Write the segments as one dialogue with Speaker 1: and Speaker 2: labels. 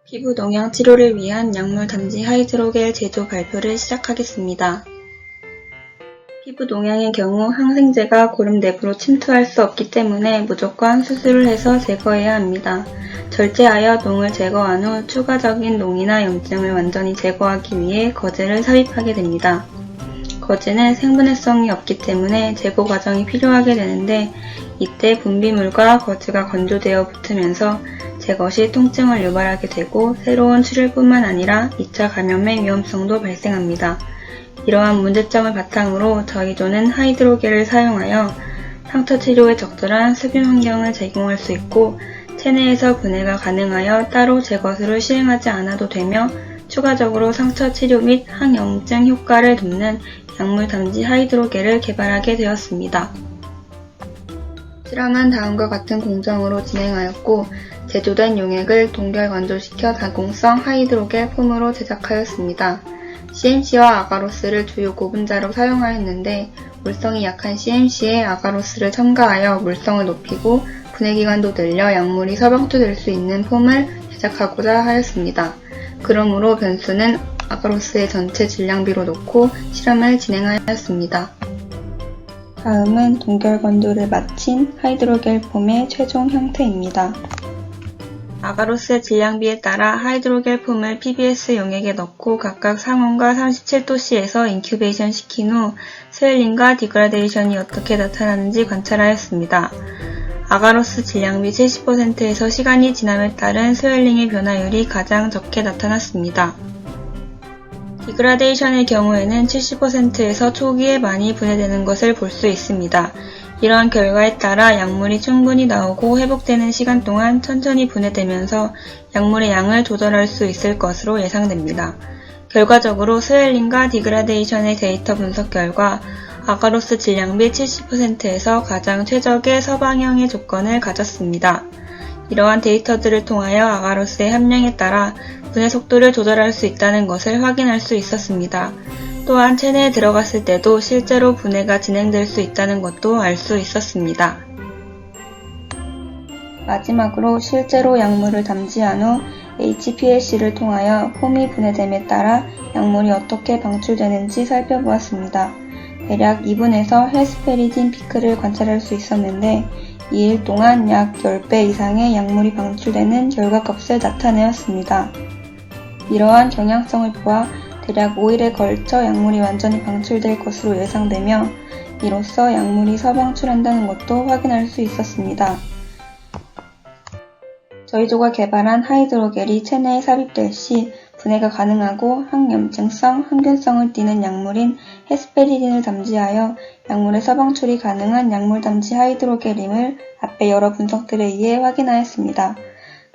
Speaker 1: 피부 동양 치료를 위한 약물 담지 하이드로겔 제조 발표를 시작하겠습니다. 피부 동양의 경우 항생제가 고름 내부로 침투할 수 없기 때문에 무조건 수술을 해서 제거해야 합니다. 절제하여 농을 제거한 후 추가적인 농이나 염증을 완전히 제거하기 위해 거즈를 삽입하게 됩니다. 거즈는 생분해성이 없기 때문에 제거 과정이 필요하게 되는데 이때 분비물과 거즈가 건조되어 붙으면서 제거 시 통증을 유발하게 되고 새로운 출혈뿐만 아니라 2차 감염의 위험성도 발생합니다. 이러한 문제점을 바탕으로 저희조는 하이드로겔을 사용하여 상처 치료에 적절한 수분 환경을 제공할 수 있고 체내에서 분해가 가능하여 따로 제거술을 시행하지 않아도 되며 추가적으로 상처 치료 및 항염증 효과를 돕는 약물 담지 하이드로겔을 개발하게 되었습니다. 실험은 다음과 같은 공정으로 진행하였고 제조된 용액을 동결 건조시켜 가공성 하이드로겔 폼으로 제작하였습니다. CMC와 아가로스를 주요 고분자로 사용하였는데 물성이 약한 CMC에 아가로스를 첨가하여 물성을 높이고 분해기간도 늘려 약물이 서방투될 수 있는 폼을 제작하고자 하였습니다. 그러므로 변수는 아가로스의 전체 질량비로 놓고 실험을 진행하였습니다. 다음은 동결 건조를 마친 하이드로겔 폼의 최종 형태입니다. 아가로스의 질량비에 따라 하이드로겔 폼을 PBS 용액에 넣고 각각 상온과 37도씨에서 인큐베이션 시킨 후 스웰링과 디그라데이션이 어떻게 나타나는지 관찰하였습니다. 아가로스 질량비 70%에서 시간이 지남에 따른 스웰링의 변화율이 가장 적게 나타났습니다. 디그라데이션의 경우에는 70%에서 초기에 많이 분해되는 것을 볼 수 있습니다. 이러한 결과에 따라 약물이 충분히 나오고 회복되는 시간 동안 천천히 분해되면서 약물의 양을 조절할 수 있을 것으로 예상됩니다. 결과적으로 스웰링과 디그라데이션의 데이터 분석 결과 아가로스 질량비 70%에서 가장 최적의 서방형의 조건을 가졌습니다. 이러한 데이터들을 통하여 아가로스의 함량에 따라 분해 속도를 조절할 수 있다는 것을 확인할 수 있었습니다. 또한 체내에 들어갔을 때도 실제로 분해가 진행될 수 있다는 것도 알 수 있었습니다. 마지막으로 실제로 약물을 담지한 후 HPLC를 통하여 폼이 분해됨에 따라 약물이 어떻게 방출되는지 살펴보았습니다. 대략 2분에서 헤스페리딘 피크를 관찰할 수 있었는데 2일 동안 약 10배 이상의 약물이 방출되는 결과값을 나타내었습니다. 이러한 경향성을 보아 대략 5일에 걸쳐 약물이 완전히 방출될 것으로 예상되며 이로써 약물이 서방출한다는 것도 확인할 수 있었습니다. 저희조가 개발한 하이드로겔이 체내에 삽입될 시 분해가 가능하고 항염증성, 항균성을 띠는 약물인 헤스페리딘을 담지하여 약물의 서방출이 가능한 약물 담지 하이드로겔임을 앞의 여러 분석들에 의해 확인하였습니다.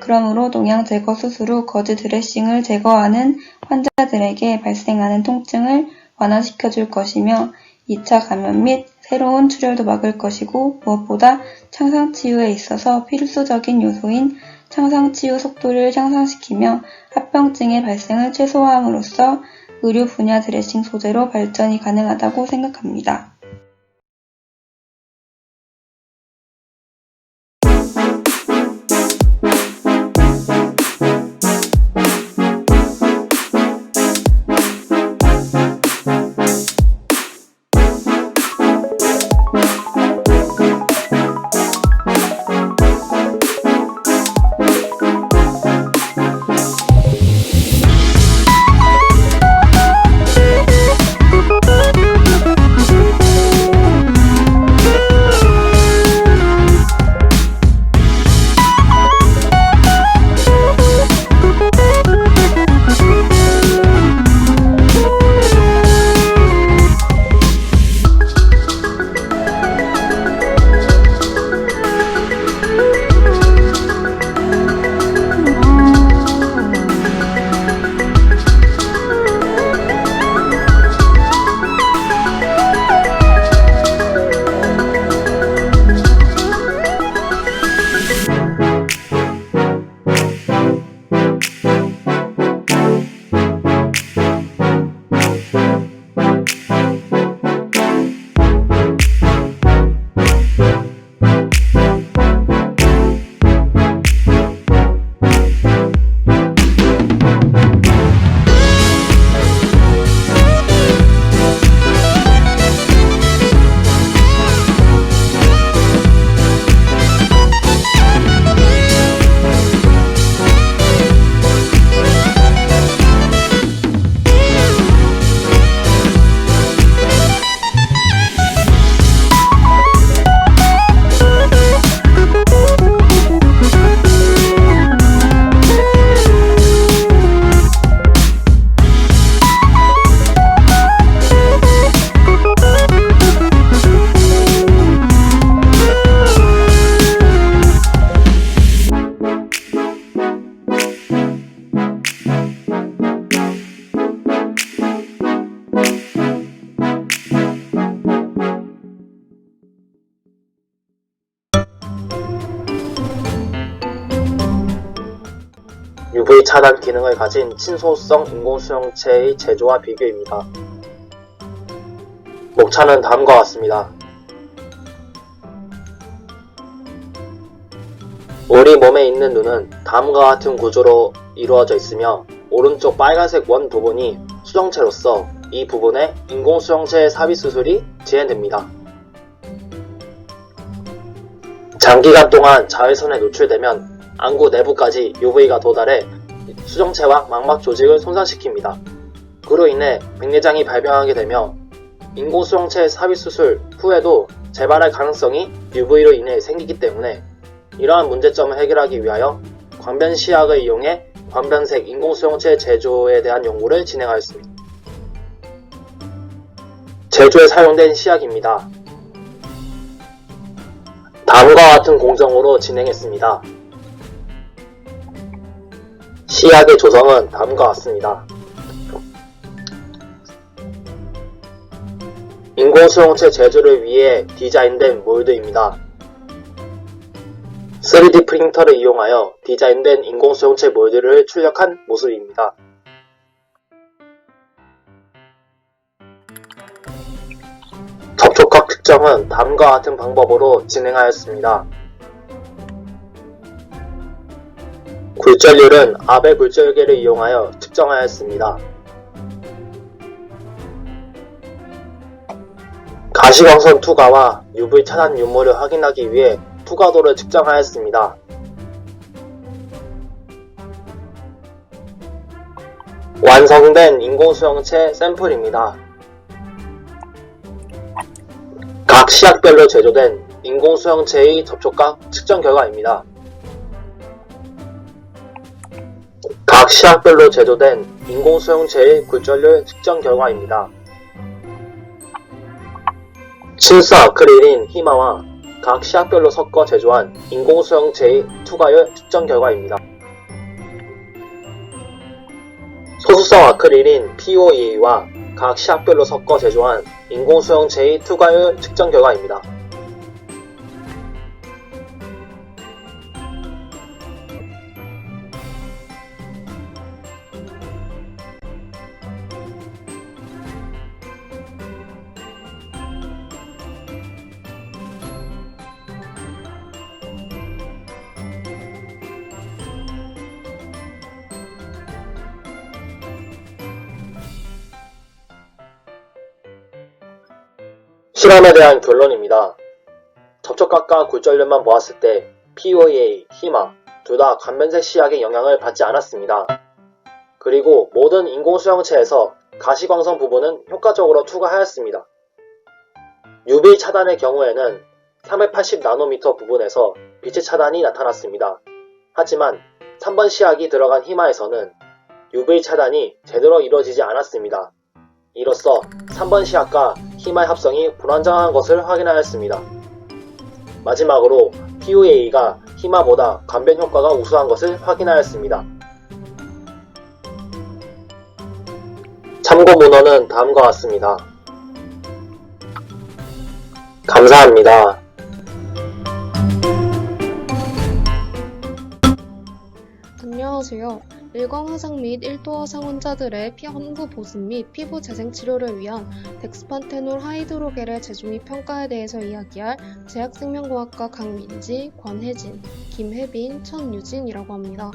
Speaker 1: 그러므로 농양 제거 수술 후 거즈 드레싱을 제거하는 환자들에게 발생하는 통증을 완화시켜줄 것이며 2차 감염 및 새로운 출혈도 막을 것이고 무엇보다 창상치유에 있어서 필수적인 요소인 창상치유 속도를 향상시키며 합병증의 발생을 최소화함으로써 의료 분야 드레싱 소재로 발전이 가능하다고 생각합니다.
Speaker 2: UV 차단 기능을 가진 친소성 인공수용체의 제조와 비교입니다. 목차는 다음과 같습니다. 우리 몸에 있는 눈은 다음과 같은 구조로 이루어져 있으며 오른쪽 빨간색 원 부분이 수정체로서 이 부분에 인공수용체 삽입 수술이 진행됩니다. 장기간 동안 자외선에 노출되면 안구 내부까지 UV가 도달해 수정체와 망막 조직을 손상시킵니다. 그로 인해 백내장이 발병하게 되며 인공수용체 삽입 수술 후에도 재발할 가능성이 UV로 인해 생기기 때문에 이러한 문제점을 해결하기 위하여 광변시약을 이용해 광변색 인공수용체 제조에 대한 연구를 진행하였습니다. 제조에 사용된 시약입니다. 다음과 같은 공정으로 진행했습니다. 시약의 조성은 다음과 같습니다. 인공수용체 제조를 위해 디자인된 몰드입니다. 3D 프린터를 이용하여 디자인된 인공수용체 몰드를 출력한 모습입니다. 접촉각 측정은 다음과 같은 방법으로 진행하였습니다. 굴절률은 아벨 굴절계를 이용하여 측정하였습니다. 가시광선 투과와 UV 차단 유무를 확인하기 위해 투과도를 측정하였습니다. 완성된 인공수용체 샘플입니다. 각 시약별로 제조된 인공수용체의 접촉각 측정 결과입니다. 각 시약별로 제조된 인공수용체의 굴절률 측정 결과입니다. 친수 아크릴인 히마와 각 시약별로 섞어 제조한 인공수용체의 투과율 측정 결과입니다. 소수성 아크릴인 POE와 각 시약별로 섞어 제조한 인공수용체의 투과율 측정 결과입니다. 실험에 대한 결론입니다. 접촉각과 굴절률만 보았을 때 POEA, 히마 둘 다 간변색 시약의 영향을 받지 않았습니다. 그리고 모든 인공수용체에서 가시광선 부분은 효과적으로 투과하였습니다. UV 차단의 경우에는 380나노미터 부분에서 빛의 차단이 나타났습니다. 하지만 3번 시약이 들어간 히마에서는 UV 차단이 제대로 이루어지지 않았습니다. 이로써 3번 시약과 히마의 합성이 불안정한 것을 확인하였습니다. 마지막으로 POEA가 히마보다 간변 효과가 우수한 것을 확인하였습니다. 참고 문헌은 다음과 같습니다. 감사합니다.
Speaker 3: 안녕하세요. 일광화상 및 1도 화상 환자들의 환부 보습 및 피부 재생 치료를 위한 덱스판테놀 하이드로겔의 제조 및 평가에 대해서 이야기할 제약생명공학과 강민지, 권혜진, 김혜빈, 천유진이라고 합니다.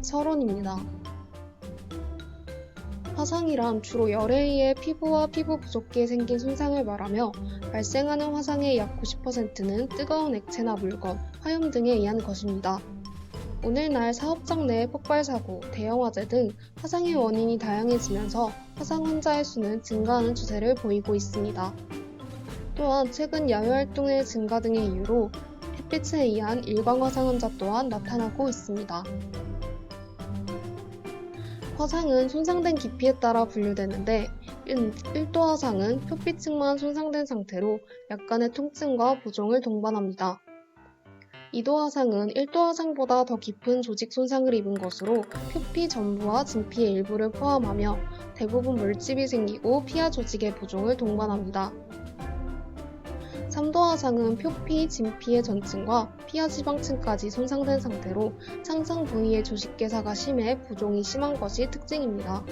Speaker 3: 서론입니다. 화상이란 주로 열에 의해 피부와 피부 부속기에 생긴 손상을 말하며 발생하는 화상의 약 90%는 뜨거운 액체나 물건, 화염 등에 의한 것입니다. 오늘날 사업장 내의 폭발사고, 대형 화재 등 화상의 원인이 다양해지면서 화상 환자의 수는 증가하는 추세를 보이고 있습니다. 또한 최근 야외활동의 증가 등의 이유로 햇빛에 의한 일광화상 환자 또한 나타나고 있습니다. 화상은 손상된 깊이에 따라 분류되는데 1도 화상은 표피층만 손상된 상태로 약간의 통증과 부종을 동반합니다. 2도 화상은 1도 화상보다 더 깊은 조직 손상을 입은 것으로 표피 전부와 진피의 일부를 포함하며 대부분 물집이 생기고 피하 조직의 부종을 동반합니다. 3도 화상은 표피, 진피의 전층과 피하 지방층까지 손상된 상태로 상상 부위의 조직개사가 심해 부종이 심한 것이 특징입니다.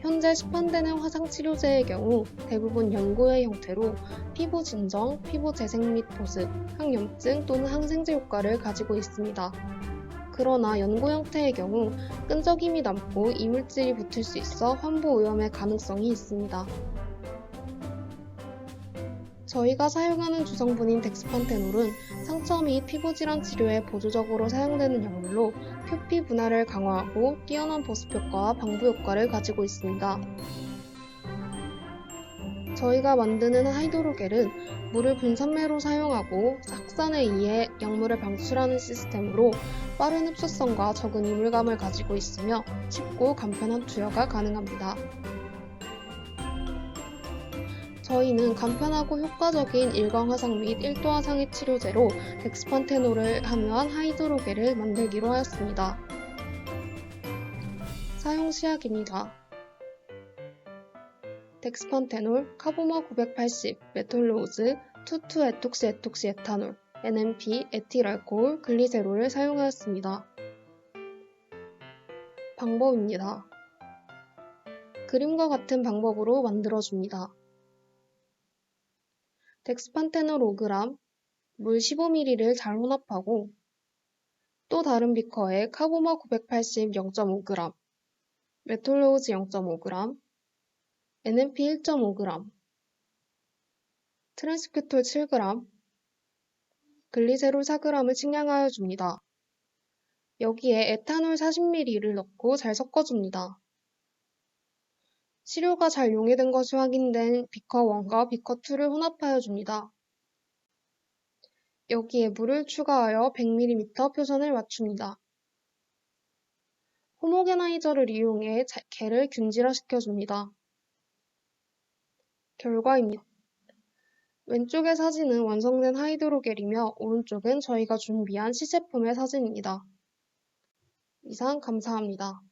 Speaker 3: 현재 시판되는 화상치료제의 경우 대부분 연고의 형태로 피부 진정, 피부 재생 및 보습, 항염증 또는 항생제 효과를 가지고 있습니다. 그러나 연고 형태의 경우 끈적임이 남고 이물질이 붙을 수 있어 환부 오염의 가능성이 있습니다. 저희가 사용하는 주성분인 덱스판테놀은 상처 및 피부질환 치료에 보조적으로 사용되는 약물로 표피 분할을 강화하고 뛰어난 보습 효과와 방부 효과를 가지고 있습니다. 저희가 만드는 하이드로겔은 물을 분산매로 사용하고 확산에 의해 약물을 방출하는 시스템으로 빠른 흡수성과 적은 이물감을 가지고 있으며 쉽고 간편한 투여가 가능합니다. 저희는 간편하고 효과적인 일광 화상 및 1도 화상의 치료제로 덱스판테놀을 함유한 하이드로겔을 만들기로 하였습니다. 사용 시약입니다. 덱스판테놀, 카보마 980, 메톨로우즈, 투투에톡시 에탄올, NMP, 에틸알코올, 글리세롤을 사용하였습니다. 방법입니다. 그림과 같은 방법으로 만들어줍니다. 덱스판테놀 5g, 물 15ml를 잘 혼합하고 또 다른 비커에 카보마 980 0.5g, 메톨로우즈 0.5g, NMP 1.5g, 트랜스큐톨 7g, 글리세롤 4g을 측량하여 줍니다. 여기에 에탄올 40ml를 넣고 잘 섞어줍니다. 시료가 잘 용해된 것이 확인된 비커 1과 비커 2를 혼합하여 줍니다. 여기에 물을 추가하여 100ml 표선을 맞춥니다. 호모게나이저를 이용해 겔을 균질화시켜줍니다. 결과입니다. 왼쪽의 사진은 완성된 하이드로겔이며 오른쪽은 저희가 준비한 시제품의 사진입니다. 이상 감사합니다.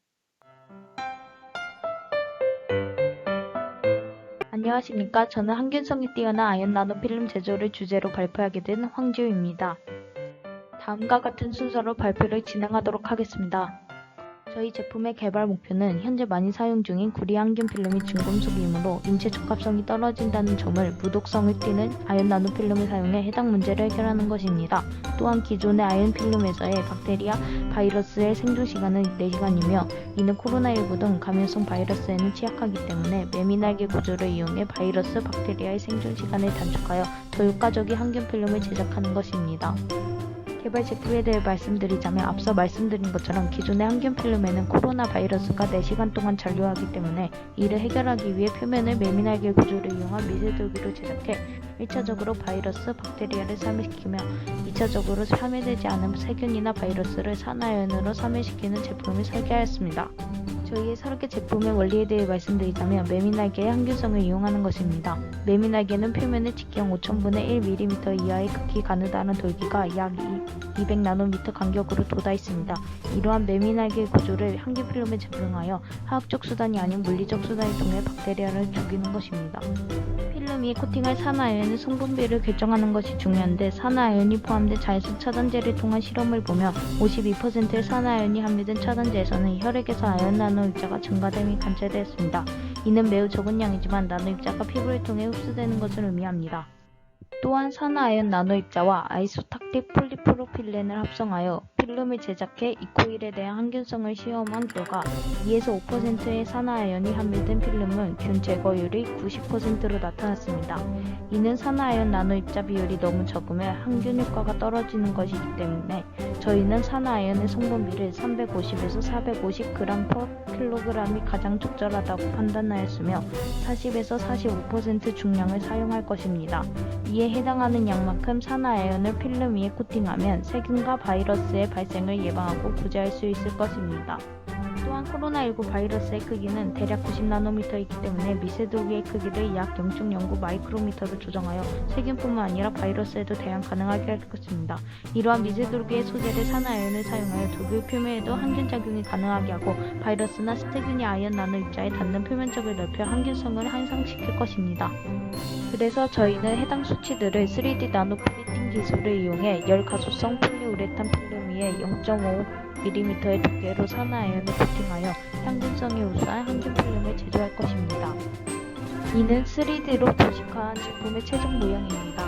Speaker 4: 안녕하십니까. 저는 항균성이 뛰어난 아연 나노필름 제조를 주제로 발표하게 된 황지우입니다. 다음과 같은 순서로 발표를 진행하도록 하겠습니다. 저희 제품의 개발 목표는 현재 많이 사용 중인 구리 항균 필름이 중금속이므로 인체 적합성이 떨어진다는 점을 무독성을 띠는 아연 나노필름을 사용해 해당 문제를 해결하는 것입니다. 또한 기존의 아연 필름에서의 박테리아, 바이러스의 생존 시간은 4시간이며 이는 코로나19 등 감염성 바이러스에는 취약하기 때문에 매미날개 구조를 이용해 바이러스, 박테리아의 생존 시간을 단축하여 더 효과적인 항균 필름을 제작하는 것입니다. 개발 제품에 대해 말씀드리자면 앞서 말씀드린 것처럼 기존의 항균 필름에는 코로나 바이러스가 4시간 동안 잔류하기 때문에 이를 해결하기 위해 표면을 매미날개 구조를 이용한 미세돌기로 제작해 1차적으로 바이러스, 박테리아를 사멸시키며 2차적으로 사멸되지 않은 세균이나 바이러스를 산화연으로 사멸시키는 제품을 설계하였습니다. 저희의 설계 제품의 원리에 대해 말씀드리자면 매미날개의 항균성을 이용하는 것입니다. 매미날개는 표면의 직경 5000분의 1mm 이하의 극히 가느다란 돌기가 약 200나노미터 간격으로 돋아 있습니다. 이러한 매미날개 구조를 항균 필름에 적용하여 화학적 수단이 아닌 물리적 수단을 통해 박테리아를 죽이는 것입니다. 필름이 코팅할 산화아연의 성분비를 결정하는 것이 중요한데 산화아연이 포함된 자외선 차단제를 통한 실험을 보면 52%의 산화아연이 함유된 차단제에서는 혈액에서 아연 나노 입자가 증가됨이 관찰되었습니다. 이는 매우 적은 양이지만 나노 입자가 피부를 통해 흡수되는 것을 의미합니다. 또한 산화아연 나노 입자와 아이소탁틱 폴리프로필렌을 합성하여 필름을 제작해 이코일에 대한 항균성을 시험한 결과 2에서 5%의 산화아연이 함유된 필름은 균 제거율이 90%로 나타났습니다. 이는 산화아연 나노 입자 비율이 너무 적으면 항균 효과가 떨어지는 것이기 때문에 저희는 산화아연의 성분비를 350에서 450g/kg이 가장 적절하다고 판단하였으며 40에서 45% 중량을 사용할 것입니다. 이에 해당하는 양만큼 산화아연을 필름 위에 코팅하면 세균과 바이러스의 발생을 예방하고 구제할 수 있을 것입니다. 또한 코로나19 바이러스의 크기는 대략 90나노미터이기 때문에 미세도기의 크기를 약 0.09 마이크로미터로 조정하여 세균뿐만 아니라 바이러스에도 대항 가능하게 할 것입니다. 이러한 미세도기의 소재를 산화아연을 사용하여 도구 표면에도 항균작용이 가능하게 하고 바이러스나 세균이 아연 나노 입자에 닿는 표면적을 넓혀 항균성을 향상시킬 것입니다. 그래서 저희는 해당 수치들을 3D 나노 프린팅 기술을 이용해 열 가소성 폴리우레탄 필름 위에 0.5mm의 두께로 산화아연을 코팅하여 향균성이 우수한 항균 필름을 제조할 것입니다. 이는 3D로 도식화한 제품의 최종 모형입니다.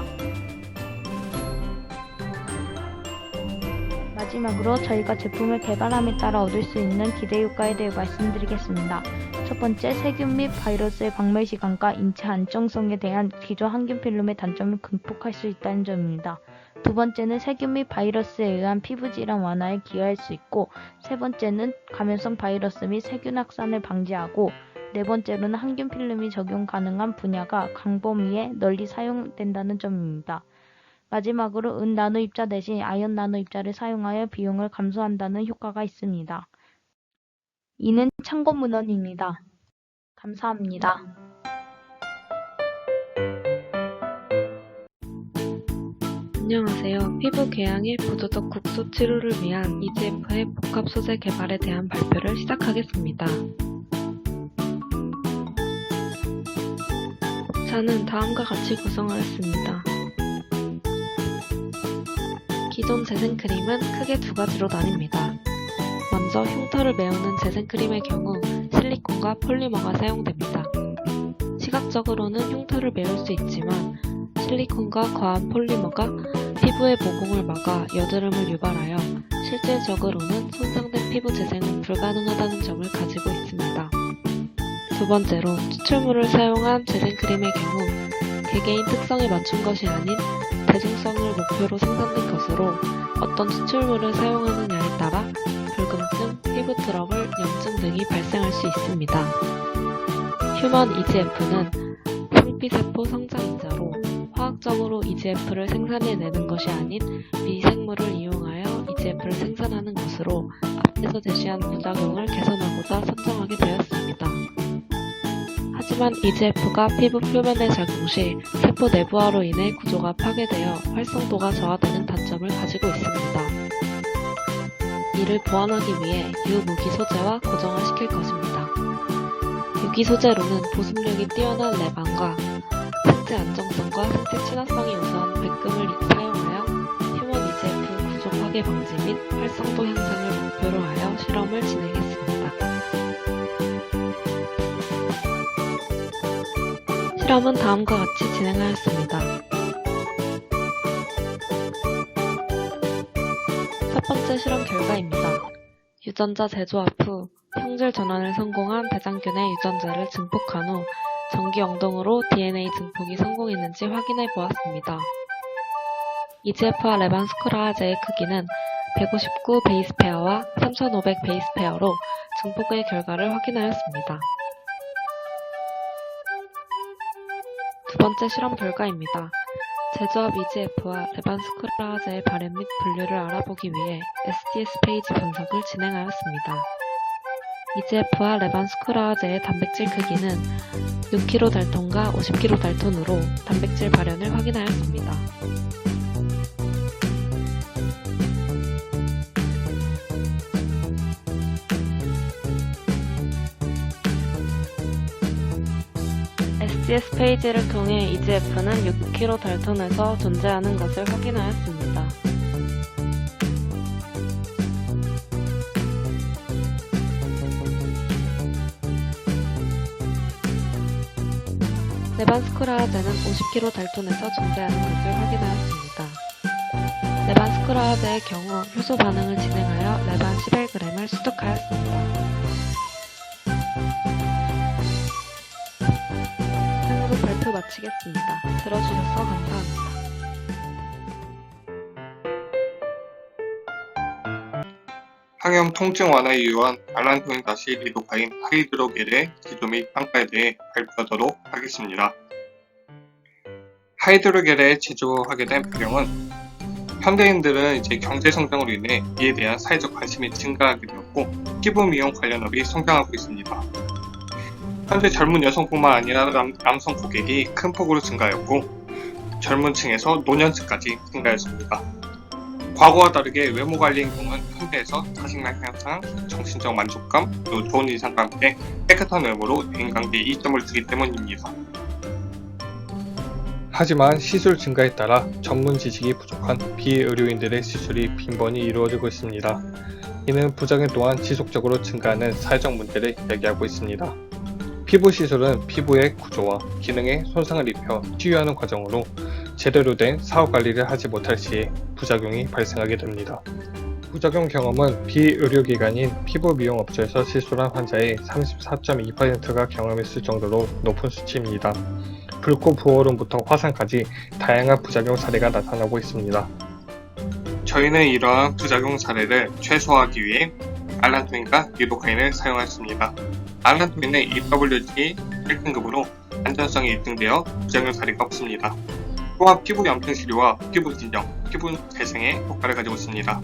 Speaker 4: 마지막으로 저희가 제품을 개발함에 따라 얻을 수 있는 기대 효과에 대해 말씀드리겠습니다. 첫 번째, 세균 및 바이러스의 박멸 시간과 인체 안정성에 대한 기존 항균 필름의 단점을 극복할 수 있다는 점입니다. 두 번째는 세균 및 바이러스에 의한 피부 질환 완화에 기여할 수 있고, 세 번째는 감염성 바이러스 및 세균 확산을 방지하고, 네 번째로는 항균 필름이 적용 가능한 분야가 광범위에 널리 사용된다는 점입니다. 마지막으로 은 나노 입자 대신 아연 나노 입자를 사용하여 비용을 감소한다는 효과가 있습니다. 이는 참고 문헌입니다. 감사합니다.
Speaker 5: 안녕하세요. 피부 궤양의 부도덕 국소 치료를 위한 EGF의 복합 소재 개발에 대한 발표를 시작하겠습니다. 저는 다음과 같이 구성하였습니다. 기존 재생크림은 크게 두 가지로 나뉩니다. 먼저 흉터를 메우는 재생크림의 경우 실리콘과 폴리머가 사용됩니다. 시각적으로는 흉터를 메울 수 있지만 실리콘과 과한 폴리머가 피부의 모공을 막아 여드름을 유발하여 실질적으로는 손상된 피부 재생은 불가능하다는 점을 가지고 있습니다. 두 번째로 추출물을 사용한 재생크림의 경우 개개인 특성에 맞춘 것이 아닌 대중성을 목표로 생산된 것으로 어떤 추출물을 사용하느냐에 따라 불금증, 피부 트러블, 염증 등이 발생할 수 있습니다. 휴먼 EGF는 상피세포 성장인자로 화학적으로 EGF를 생산해내는 것이 아닌 미생물을 이용하여 EGF를 생산하는 것으로 앞에서 제시한 부작용을 개선하고자 선정하게 되었습니다. 하지만 EGF가 피부 표면에 작용 시 세포 내부화로 인해 구조가 파괴되어 활성도가 저하되는 단점을 가지고 있습니다. 이를 보완하기 위해 유무기 소재와 고정화시킬 것입니다. 유기 소재로는 보습력이 뛰어난 레반과 생체 안정성과 생체 친화성이 우수한 백금을 사용하여 휴먼 EGF 구조 파괴 방지 및 활성도 향상을 목표로 하여 실험을 진행했습니다. 실험은 다음과 같이 진행하였습니다. 첫 번째 실험 결과입니다. 유전자 재조합 후 형질 전환을 성공한 대장균의 유전자를 증폭한 후 전기 영동으로 DNA 증폭이 성공했는지 확인해 보았습니다. EGF와 레반스쿠라제의 크기는 159 베이스 페어와 3500 베이스 페어로 증폭의 결과를 확인하였습니다. 두 번째 실험 결과입니다. 제조합 EGF와 레반스쿠라제의 발현 및 분류를 알아보기 위해 SDS 페이지 분석을 진행하였습니다. EGF와 레반스쿠라제의 단백질 크기는 6kDalton과 50kDalton으로 단백질 발현을 확인하였습니다. SDS 페이지를 통해 EGF는 6kDalton에서 존재하는 것을 확인하였습니다. 레반스쿠라제는 50kDalton에서 존재하는 것을 확인하였습니다. 레반스쿠라제의 경우 효소 반응을 진행하여 레반 11g을 수득하였습니다. 이상으로 발표 마치겠습니다. 들어주셔서 감사합니다.
Speaker 6: 항염 통증 완화에 유효한 알란토인 리도파인 하이드로겔의 기조 및 평가에 대해 발표하도록 하겠습니다. 하이드로겔에 제조하게 된 배경은 현대인들은 경제 성장으로 인해 이에 대한 사회적 관심이 증가하게 되었고 되었고 피부 미용 관련업이 성장하고 있습니다. 현재 젊은 여성뿐만 아니라 남성 고객이 큰 폭으로 증가하였고 젊은 층에서 노년층까지 증가했습니다. 과거와 다르게 외모 관리 행동은 현대에서 자신감 향상, 정신적 만족감, 그리고 좋은 인상과 함께 깨끗한 외모로 인간계에 이점을 두기 때문입니다.
Speaker 7: 하지만 시술 증가에 따라 전문 지식이 부족한 비의료인들의 시술이 빈번히 이루어지고 있습니다. 이는 부작용 또한 지속적으로 증가하는 사회적 문제를 야기하고 있습니다. 피부 시술은 피부의 구조와 기능에 손상을 입혀 치유하는 과정으로 제대로 된 사후 관리를 하지 못할 시에 부작용이 발생하게 됩니다. 부작용 경험은 비의료기관인 피부 미용 업체에서 시술한 환자의 34.2%가 경험했을 정도로 높은 수치입니다. 붉고 부어오름부터 화상까지 다양한 부작용 사례가 나타나고 있습니다.
Speaker 6: 저희는 이러한 부작용 사례를 최소화하기 위해 알란토인과 리도카인을 사용했습니다. 알란토인은 EWG 1등급으로 안전성이 입증되어 부작용 사례가 없습니다. 또한 피부 염증 치료와 피부 진정, 피부 재생에 효과를 가지고 있습니다.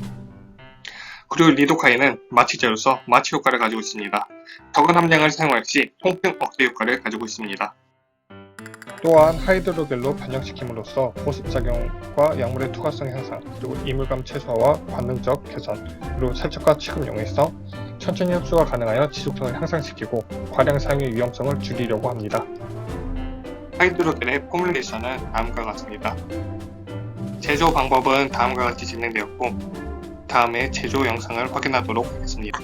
Speaker 6: 그리고 리도카인은 마취제로서 마취 효과를 가지고 있습니다. 적은 함량을 사용할 시 통증 억제 효과를 가지고 있습니다.
Speaker 7: 또한 하이드로겔로 변형시킴으로써 보습작용과 약물의 투과성 향상, 그리고 이물감 최소화와 관능적 개선, 그리고 세척과 취급 용이성, 천천히 흡수가 가능하여 지속성을 향상시키고 과량 사용의 위험성을 줄이려고 합니다.
Speaker 6: 하이드로겔의 포뮬레이션은 다음과 같습니다. 제조 방법은 다음과 같이 진행되었고 다음에 제조 영상을 확인하도록 하겠습니다.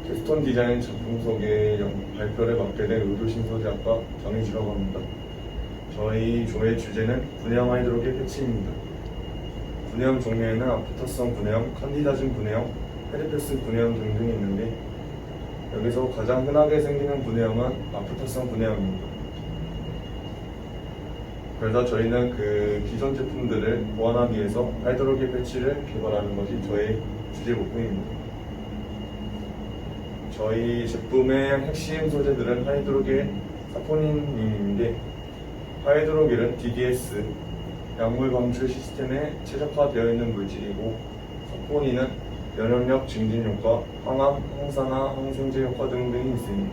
Speaker 8: 캐스톤 디자인 작품 소개 발표를 맡게 된 의료신소재학과 정희주라고 합니다. 저희 조의 주제는 분해형 하이드로겔 패치입니다. 분해형 종류에는 아프터성 분해형, 컨디다즘 분해형, 페리페스 분해형 등등이 있는데 여기서 가장 흔하게 생기는 분해형은 아프터성 분해형입니다. 그래서 저희는 그 기존 제품들을 보완하기 위해서 하이드로겔 패치를 개발하는 것이 저의 주제 목표입니다. 저희 제품의 핵심 소재들은 하이드로겔 사포닌인데 하이드로겔은 DDS 약물 방출 시스템에 최적화되어 있는 물질이고 사포닌은 면역력 증진 효과, 항암, 항산화, 항생제 효과 등등이 있습니다.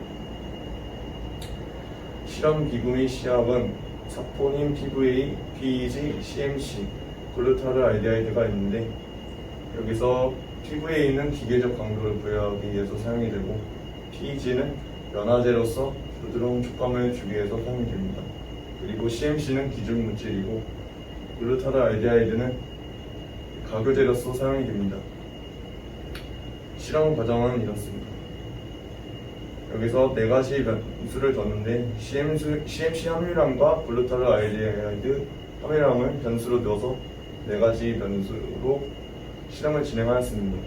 Speaker 8: 실험 기구 및 시합은 사포닌 PVA, PEG, CMC, 글루타르 알데하이드가 있는데 여기서 PVA는 기계적 강도를 부여하기 위해서 사용이 되고 PEG는 연화제로서 부드러운 촉감을 주기 위해서 사용이 됩니다. 그리고 CMC는 기준 물질이고 글루타르 알데하이드는 가교제로서 사용이 됩니다. 실험 과정은 이렇습니다. 여기서 4가지 변수를 뒀는데 CMC 함유량과 글루타르 알데하이드 함유량을 변수로 넣어서 4가지 변수로 실험을 진행하였습니다.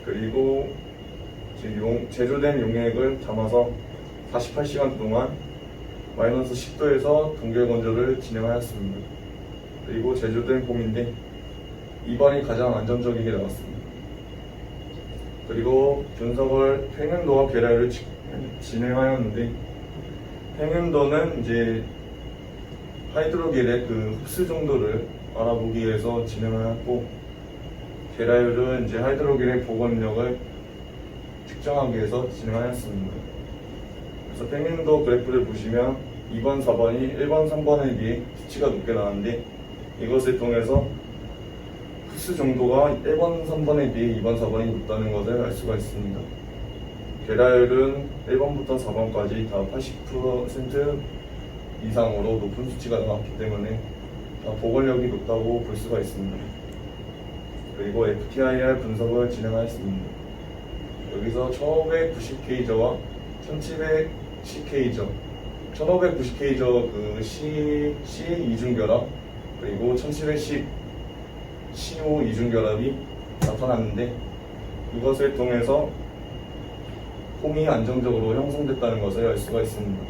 Speaker 8: 그리고 제조된 용액을 담아서 48시간 동안 마이너스 10도에서 동결 건조를 진행하였습니다. 그리고 제조된 폼인데 2번이 가장 안정적이게 나왔습니다. 그리고 분석을 팽현도와 계량을 진행하였는데, 팽현도는 이제 하이드로겔의 그 흡수 정도를 알아보기 위해서 진행하였고, 계량율은 이제 하이드로겔의 복원력을 측정하기 위해서 진행하였습니다. 그래서 팽현도 그래프를 보시면 2번, 4번이 1번, 3번에 비해 수치가 높게 나왔는데, 이것을 통해서 흡수 정도가 1번, 3번에 비해 2번, 4번이 높다는 것을 알 수가 있습니다. 계량율은 1번부터 4번까지 다 80% 이상으로 높은 수치가 나왔기 때문에 다 복원력이 높다고 볼 수가 있습니다. 그리고 FTIR 분석을 진행하였습니다. 여기서 1590K저와 1710K저, 1590K저 그 C 이중결합, 그리고 1710 CO 이중결합이 나타났는데, 이것을 통해서 폼이 안정적으로 형성됐다는 것을 알 수가 있습니다.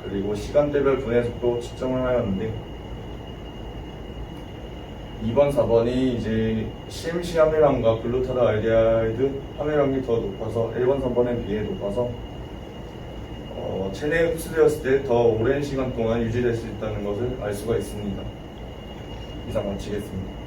Speaker 8: 그리고 시간대별 분해 속도 측정을 하였는데, 2번, 4번이 이제 CMC 함유량과 글루타르 알데하이드 함유량이 더 높아서 1번, 3번에 비해 높아서 체내에 흡수되었을 때 더 오랜 시간 동안 유지될 수 있다는 것을 알 수가 있습니다. 이상 마치겠습니다.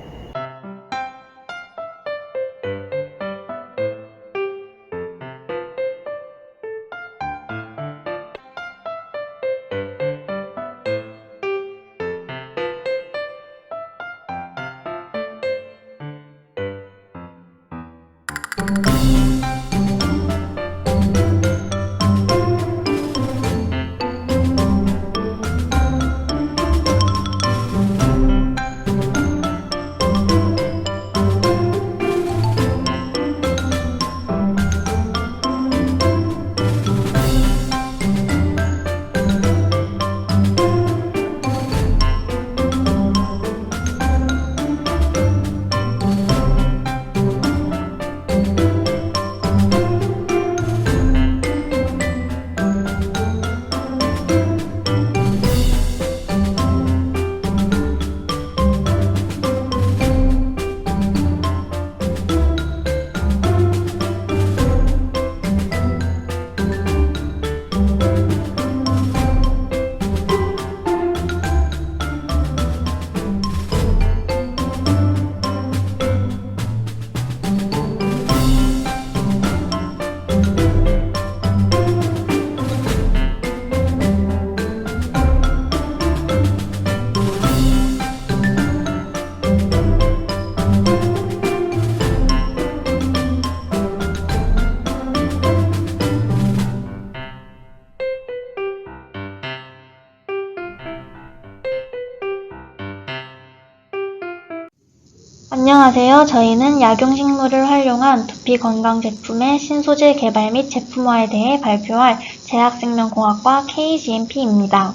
Speaker 9: 안녕하세요. 저희는 약용식물을 활용한 두피 건강 제품의 신소재 개발 및 제품화에 대해 발표할 제약생명공학과 KGMP입니다.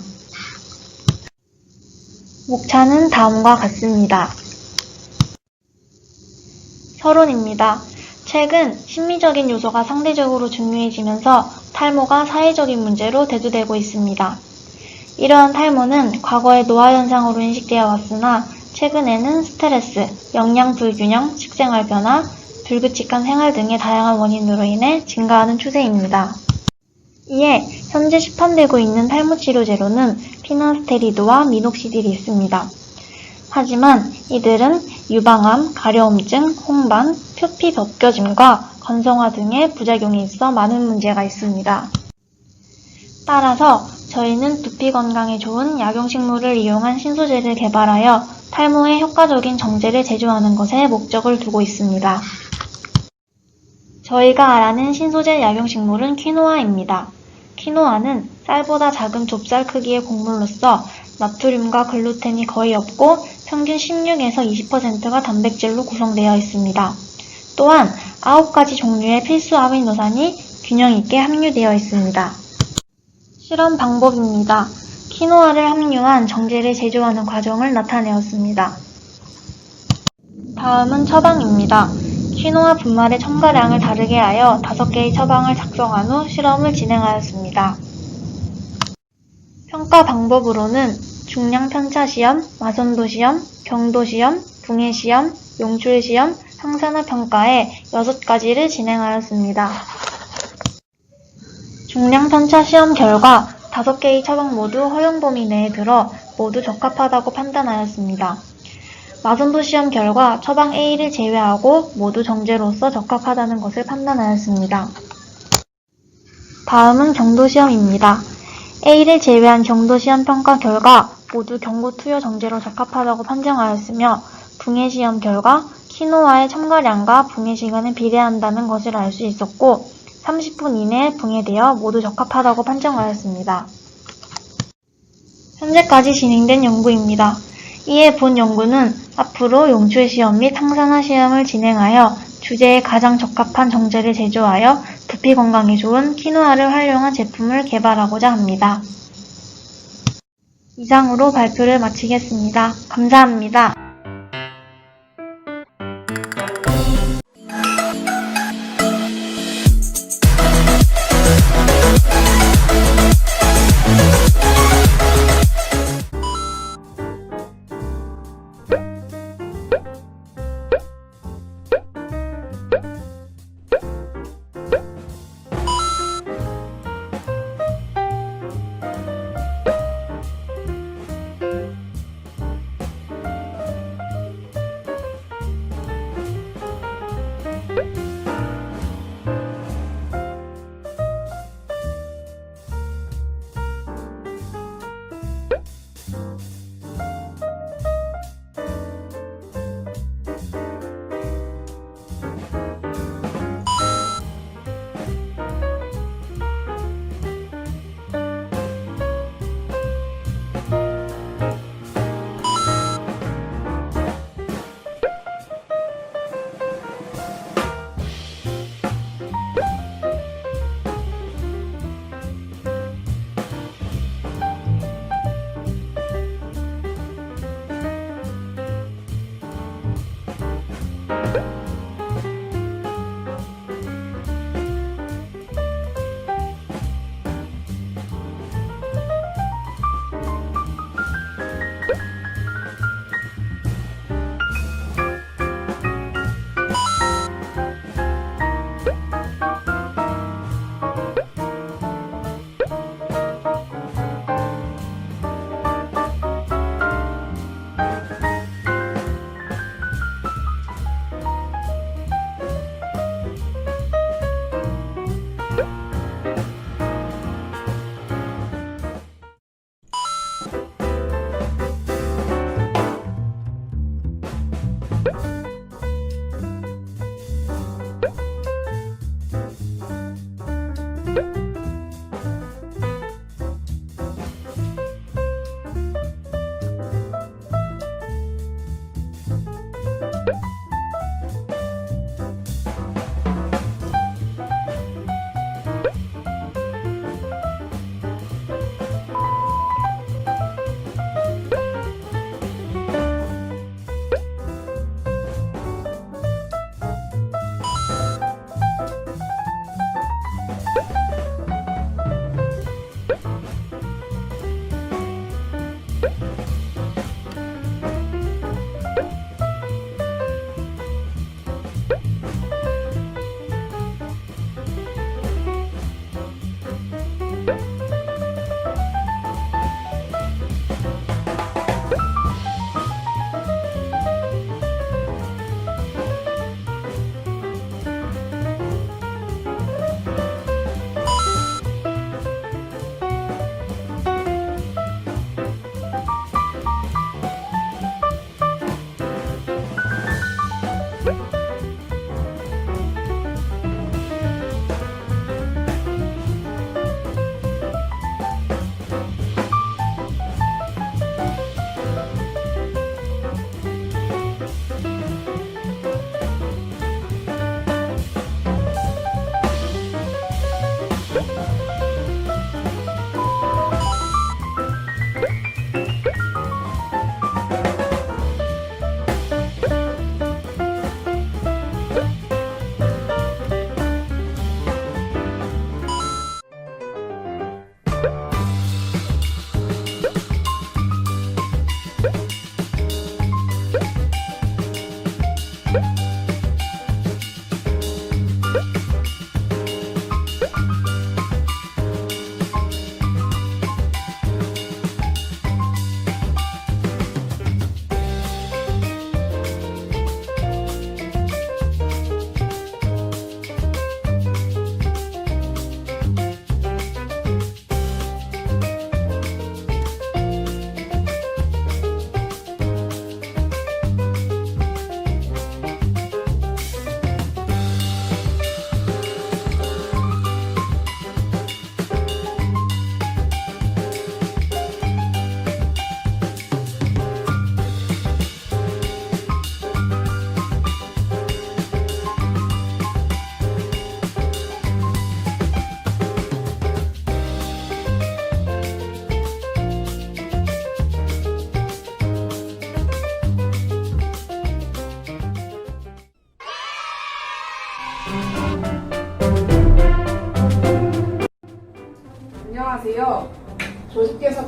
Speaker 9: 목차는 다음과 같습니다. 서론입니다. 최근 심리적인 요소가 상대적으로 중요해지면서 탈모가 사회적인 문제로 대두되고 있습니다. 이러한 탈모는 과거의 노화 현상으로 인식되어 왔으나 최근에는 스트레스, 영양 불균형, 식생활 변화, 불규칙한 생활 등의 다양한 원인으로 인해 증가하는 추세입니다. 이에 현재 시판되고 있는 탈모 치료제로는 피나스테리드와 미녹시딜이 있습니다. 하지만 이들은 유방암, 가려움증, 홍반, 표피 벗겨짐과 건성화 등의 부작용이 있어 많은 문제가 있습니다. 따라서 저희는 두피 건강에 좋은 약용식물을 이용한 신소재를 개발하여 탈모에 효과적인 정제를 제조하는 것에 목적을 두고 있습니다. 저희가 알아낸 신소재 약용식물은 퀴노아입니다. 퀴노아는 쌀보다 작은 좁쌀 크기의 곡물로서 나트륨과 글루텐이 거의 없고 평균 16에서 20%가 단백질로 구성되어 있습니다. 또한 9가지 종류의 필수 아미노산이 균형 있게 함유되어 있습니다. 실험 방법입니다. 퀴노아를 함유한 정제를 제조하는 과정을 나타내었습니다. 다음은 처방입니다. 키노와 분말의 첨가량을 다르게 하여 5개의 처방을 작성한 후 실험을 진행하였습니다. 평가 방법으로는 중량 편차 시험, 마선도 시험, 경도 시험, 붕해 시험, 용출 시험, 항산화 평가에 6가지를 진행하였습니다. 중량 편차 시험 결과 5개의 처방 모두 허용 범위 내에 들어 모두 적합하다고 판단하였습니다. 마선도 시험 결과 처방 A를 제외하고 모두 정제로서 적합하다는 것을 판단하였습니다. 다음은 경도 시험입니다. A를 제외한 경도 시험 평가 결과 모두 경고 투여 정제로 적합하다고 판정하였으며 붕해 시험 결과 키노와의 첨가량과 붕해 시간을 비례한다는 것을 알 수 있었고 30분 이내에 붕해되어 모두 적합하다고 판정하였습니다. 현재까지 진행된 연구입니다. 이에 본 연구는 앞으로 용출 시험 및 항산화 시험을 진행하여 주제에 가장 적합한 정제를 제조하여 두피 건강에 좋은 키노아를 활용한 제품을 개발하고자 합니다. 이상으로 발표를 마치겠습니다. 감사합니다.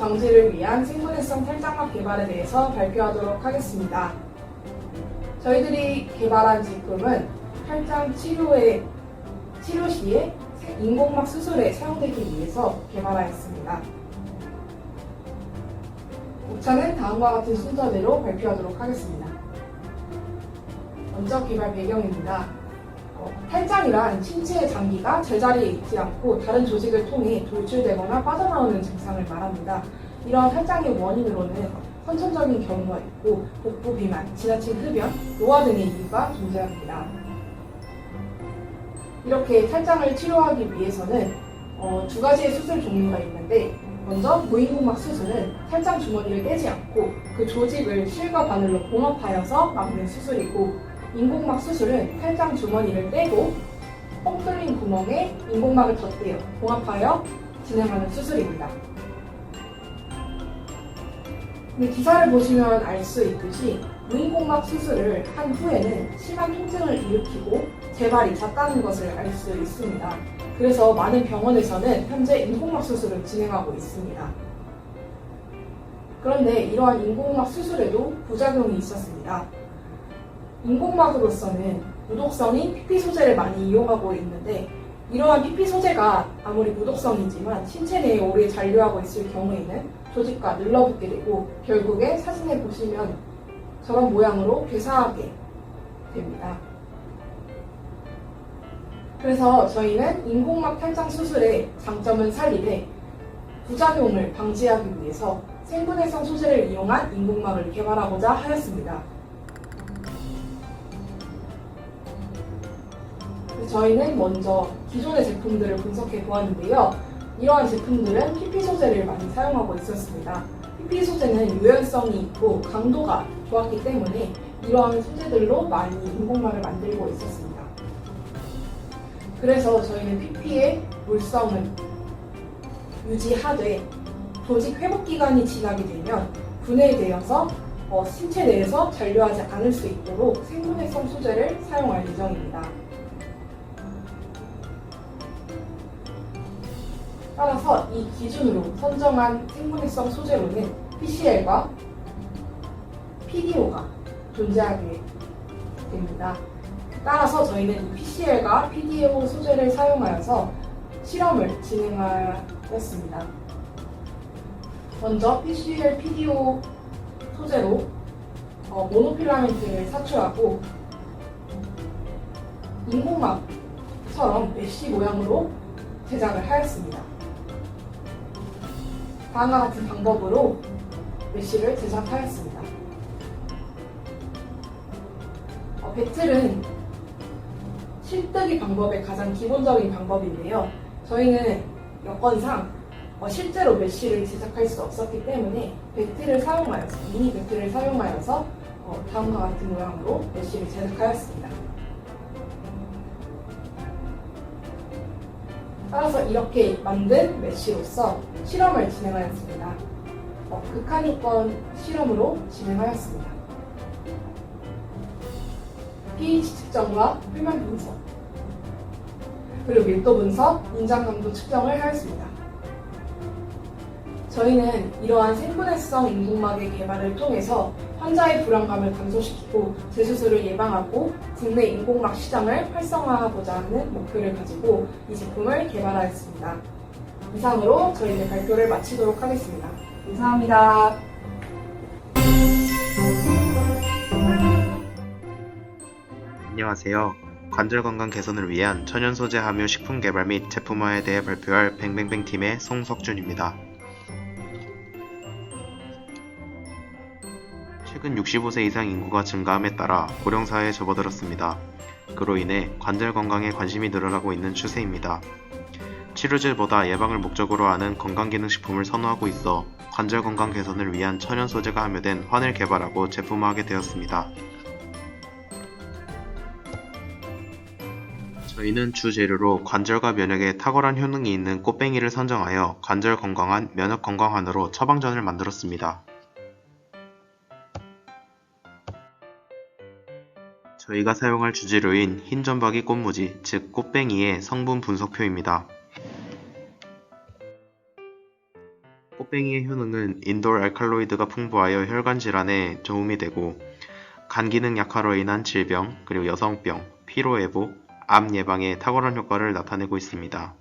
Speaker 10: 방지를 위한 생분해성 탈장막 개발에 대해서 발표하도록 하겠습니다. 저희들이 개발한 제품은 탈장 치료 시에 인공막 수술에 사용되기 위해서 개발하였습니다. 목차는 다음과 같은 순서대로 발표하도록 하겠습니다. 먼저 개발 배경입니다. 탈장이란 신체의 장기가 제자리에 있지 않고 다른 조직을 통해 돌출되거나 빠져나오는 증상을 말합니다. 이러한 탈장의 원인으로는 선천적인 경우가 있고 복부 비만, 지나친 흡연, 노화 등의 이유가 존재합니다. 이렇게 탈장을 치료하기 위해서는 두 가지의 수술 종류가 있는데, 먼저 무인공막 수술은 탈장 주머니를 떼지 않고 그 조직을 실과 바늘로 봉합하여서 막는 수술이고, 인공막 수술은 탈장 주머니를 떼고 뻥 뚫린 구멍에 인공막을 덧대어 봉합하여 진행하는 수술입니다. 기사를 보시면 알 수 있듯이 무인공막 수술을 한 후에는 심한 통증을 일으키고 재발이 잦다는 것을 알 수 있습니다. 그래서 많은 병원에서는 현재 인공막 수술을 진행하고 있습니다. 그런데 이러한 인공막 수술에도 부작용이 있었습니다. 인공막으로서는 무독성인 PP 소재를 많이 이용하고 있는데, 이러한 PP 소재가 아무리 무독성이지만 신체 내에 오래 잔류하고 있을 경우에는 조직과 눌러붙게 되고 결국에 사진에 보시면 저런 모양으로 괴사하게 됩니다. 그래서 저희는 인공막 탈장 수술의 장점은 살리되 부작용을 방지하기 위해서 생분해성 소재를 이용한 인공막을 개발하고자 하였습니다. 저희는 먼저 기존의 제품들을 분석해 보았는데요. 이러한 제품들은 PP 소재를 많이 사용하고 있었습니다. PP 소재는 유연성이 있고 강도가 좋았기 때문에 이러한 소재들로 많이 인공막을 만들고 있었습니다. 그래서 저희는 PP의 물성을 유지하되 조직 회복 기간이 지나게 되면 분해되어서 신체 내에서 잔류하지 않을 수 있도록 생분해성 소재를 사용할 예정입니다. 따라서 이 기준으로 선정한 생분해성 소재로는 PCL과 PDO가 존재하게 됩니다. 따라서 저희는 이 PCL과 PDO 소재를 사용하여서 실험을 진행하였습니다. 먼저 PCL, PDO 소재로 모노필라멘트를 사출하고 인공막처럼 메쉬 모양으로 제작을 하였습니다. 다음과 같은 방법으로 메쉬를 제작하였습니다. 배틀은 실뜨기 방법의 가장 기본적인 방법인데요. 저희는 여건상 실제로 메쉬를 제작할 수 없었기 때문에 배틀을 사용하여서, 미니 배틀을 사용하여서 다음과 같은 모양으로 메쉬를 제작하였습니다. 따라서 이렇게 만든 메쉬로서 실험을 진행하였습니다. 극한요건 실험으로 진행하였습니다. pH 측정과 표면 분석, 그리고 밀도 분석, 인장 강도 측정을 하였습니다. 저희는 이러한 생분해성 인공막의 개발을 통해서 환자의 불안감을 감소시키고 재수술을 예방하고 국내 인공막 시장을 활성화하고자 하는 목표를 가지고 이 제품을 개발하였습니다. 이상으로 저희의 발표를 마치도록 하겠습니다. 감사합니다.
Speaker 11: 안녕하세요. 관절 건강 개선을 위한 천연 소재 함유 식품 개발 및 제품화에 대해 발표할 뱅뱅뱅 팀의 송석준입니다. 최근 65세 이상 인구가 증가함에 따라 고령사회에 접어들었습니다. 그로 인해 관절 건강에 관심이 늘어나고 있는 추세입니다. 치료제보다 예방을 목적으로 하는 건강기능식품을 선호하고 있어 관절 건강 개선을 위한 천연 소재가 함유된 환을 개발하고 제품화하게 되었습니다. 저희는 주 재료로 관절과 면역에 탁월한 효능이 있는 꽃뱅이를 선정하여 관절 건강한, 면역 건강한으로 처방전을 만들었습니다. 저희가 사용할 주재료인 흰 점박이 꽃무지, 즉 꽃뱅이의 성분 분석표입니다. 꽃뱅이의 효능은 인돌 알칼로이드가 풍부하여 혈관 질환에 도움이 되고 간 기능 약화로 인한 질병, 그리고 여성병, 피로 회복, 암 예방에 탁월한 효과를 나타내고 있습니다.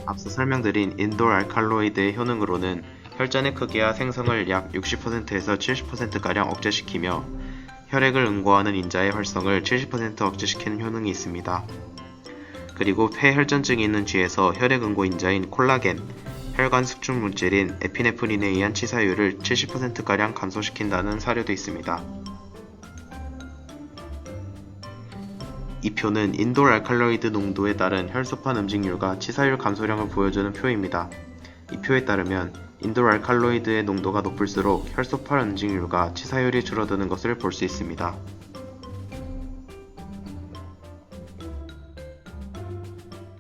Speaker 11: 앞서 설명드린 인돌 알칼로이드의 효능으로는 혈전의 크기와 생성을 약 60%에서 70%가량 억제시키며 혈액을 응고하는 인자의 활성을 70% 억제시키는 효능이 있습니다. 그리고 폐혈전증이 있는 쥐에서 혈액 응고 인자인 콜라겐, 혈관 숙축 물질인 에피네프린에 의한 치사율을 70%가량 감소시킨다는 사료도 있습니다. 이 표는 인돌 알칼로이드 농도에 따른 혈소판 음식률과 치사율 감소량을 보여주는 표입니다. 이 표에 따르면 인돌 알칼로이드의 농도가 높을수록 혈소판 음식률과 치사율이 줄어드는 것을 볼 수 있습니다.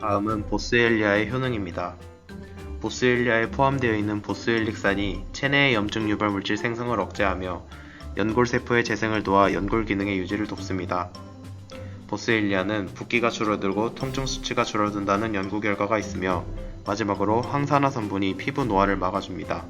Speaker 11: 다음은 보스웰리아의 효능입니다. 보스웰리아에 포함되어 있는 보스웰릭산이 체내의 염증 유발 물질 생성을 억제하며 연골세포의 재생을 도와 연골 기능의 유지를 돕습니다. 보스웰리아는 붓기가 줄어들고 통증 수치가 줄어든다는 연구 결과가 있으며 마지막으로 항산화 성분이 피부 노화를 막아줍니다.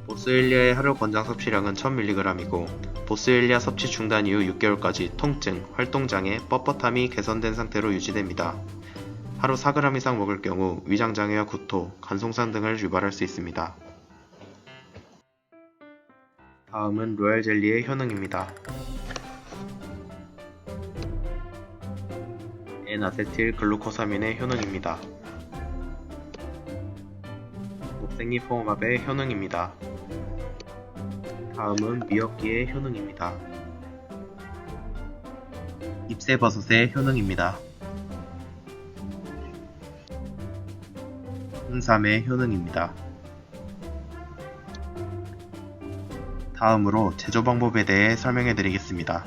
Speaker 11: 보스웰리아의 하루 권장 섭취량은 1000mg이고 보스웰리아 섭취 중단 이후 6개월까지 통증, 활동장애, 뻣뻣함이 개선된 상태로 유지됩니다. 하루 4g 이상 먹을 경우 위장장애와 구토, 간송상 등을 유발할 수 있습니다. 다음은 로얄 젤리의 효능입니다. N아세틸 글루코사민의 효능입니다. 녹색잎 홍합의 효능입니다. 다음은 미역기의 효능입니다. 잎새버섯의 효능입니다. 홍삼의 효능입니다. 다음으로 제조 방법에 대해 설명해 드리겠습니다.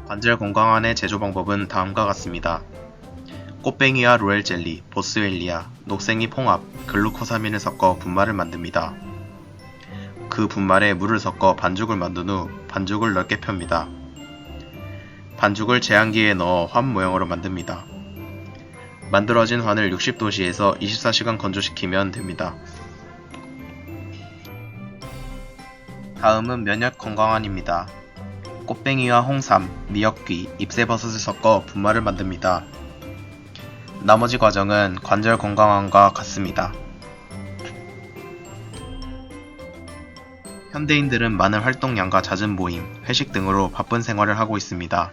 Speaker 11: 관절 건강환의 제조 방법은 다음과 같습니다. 꽃뱅이와 로얄 젤리, 보스웰리아, 녹색잎 홍합, 글루코사민을 섞어 분말을 만듭니다. 그 분말에 물을 섞어 반죽을 만든 후 반죽을 넓게 펴니다. 반죽을 제한기에 넣어 환 모양으로 만듭니다. 만들어진 환을 60도씨에서 24시간 건조시키면 됩니다. 다음은 면역 건강환입니다. 꽃뱅이와 홍삼, 미역귀, 잎새버섯을 섞어 분말을 만듭니다. 나머지 과정은 관절 건강환과 같습니다. 현대인들은 많은 활동량과 잦은 모임, 회식 등으로 바쁜 생활을 하고 있습니다.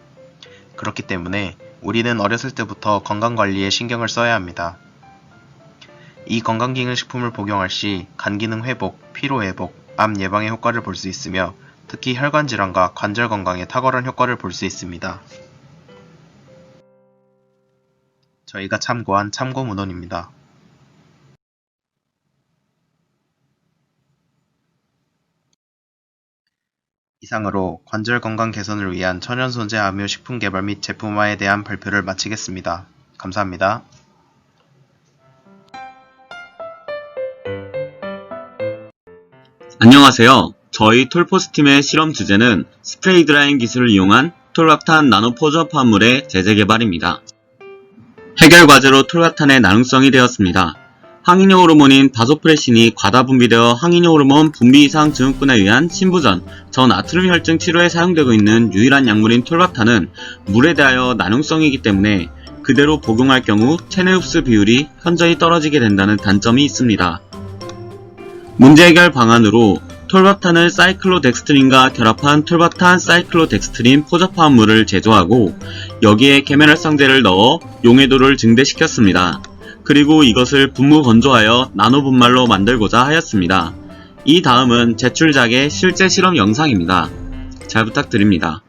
Speaker 11: 그렇기 때문에 우리는 어렸을 때부터 건강관리에 신경을 써야 합니다. 이 건강기능식품을 복용할 시 간기능 회복, 피로회복, 암 예방의 효과를 볼 수 있으며 특히 혈관 질환과 관절 건강에 탁월한 효과를 볼 수 있습니다. 저희가 참고한 참고 문헌입니다. 이상으로 관절 건강 개선을 위한 천연 소재 함유 식품 개발 및 제품화에 대한 발표를 마치겠습니다. 감사합니다.
Speaker 12: 안녕하세요. 저희 톨포스팀의 실험 주제는 스프레이 드라잉 기술을 이용한 톨각탄 나노 포저 화합물의 제재 개발입니다. 해결 과제로 톨각탄의 나눔성이 되었습니다. 항인효 호르몬인 바소프레신이 과다 분비되어 항인효 호르몬 분비 이상 증후군에 의한 신부전, 저나트륨 혈증 치료에 사용되고 있는 유일한 약물인 톨각탄은 물에 대하여 나눔성이기 때문에 그대로 복용할 경우 체내 흡수 비율이 현저히 떨어지게 된다는 단점이 있습니다. 문제 해결 방안으로 톨박탄을 사이클로덱스트린과 결합한 톨박탄 사이클로덱스트린 포접화합물을 제조하고 여기에 계면활성제를 넣어 용해도를 증대시켰습니다. 그리고 이것을 분무 건조하여 나노 분말로 만들고자 하였습니다. 이 다음은 제출작의 실제 실험 영상입니다. 잘 부탁드립니다.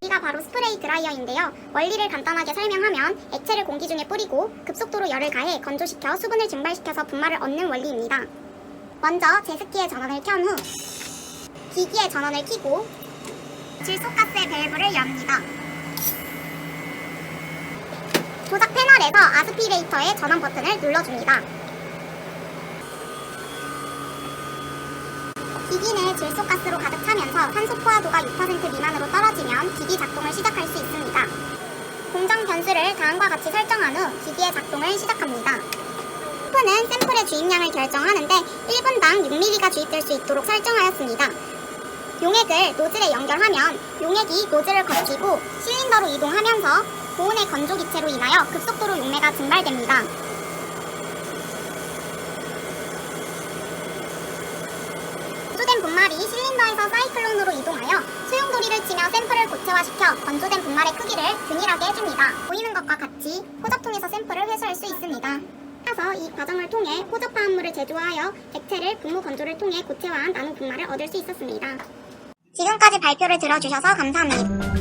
Speaker 13: 여기가 바로 스프레이 드라이어인데요. 원리를 간단하게 설명하면 액체를 공기 중에 뿌리고 급속도로 열을 가해 건조시켜 수분을 증발시켜서 분말을 얻는 원리입니다. 먼저 제습기의 전원을 켠 후 기기의 전원을 켜고 질소가스의 밸브를 엽니다. 조작 패널에서 아스피레이터의 전원 버튼을 눌러줍니다. 기기 내 질소가스로 가득 차면서 산소 포화도가 6% 미만으로 떨어지면 기기 작동을 시작할 수 있습니다. 공정 변수를 다음과 같이 설정한 후 기기의 작동을 시작합니다. 펌프는 샘플의 주입량을 결정하는데 1분당 6ml가 주입될 수 있도록 설정하였습니다. 용액을 노즐에 연결하면 용액이 노즐을 거치고 실린더로 이동하면서 고온의 건조 기체로 인하여 급속도로 용매가 증발됩니다. 건조된 분말이 실린더에서 사이클론으로 이동하여 소용돌이를 치며 샘플을 고체화시켜 건조된 분말의 크기를 균일하게 해줍니다. 보이는 것과 같이 호접통에서 샘플을 회수할 수 있습니다. 따라서 이 과정을 통해 호접 화합물을 제조하여 액체를 분무 건조를 통해 고체화한 나노 분말을 얻을 수 있었습니다. 지금까지 발표를 들어주셔서 감사합니다.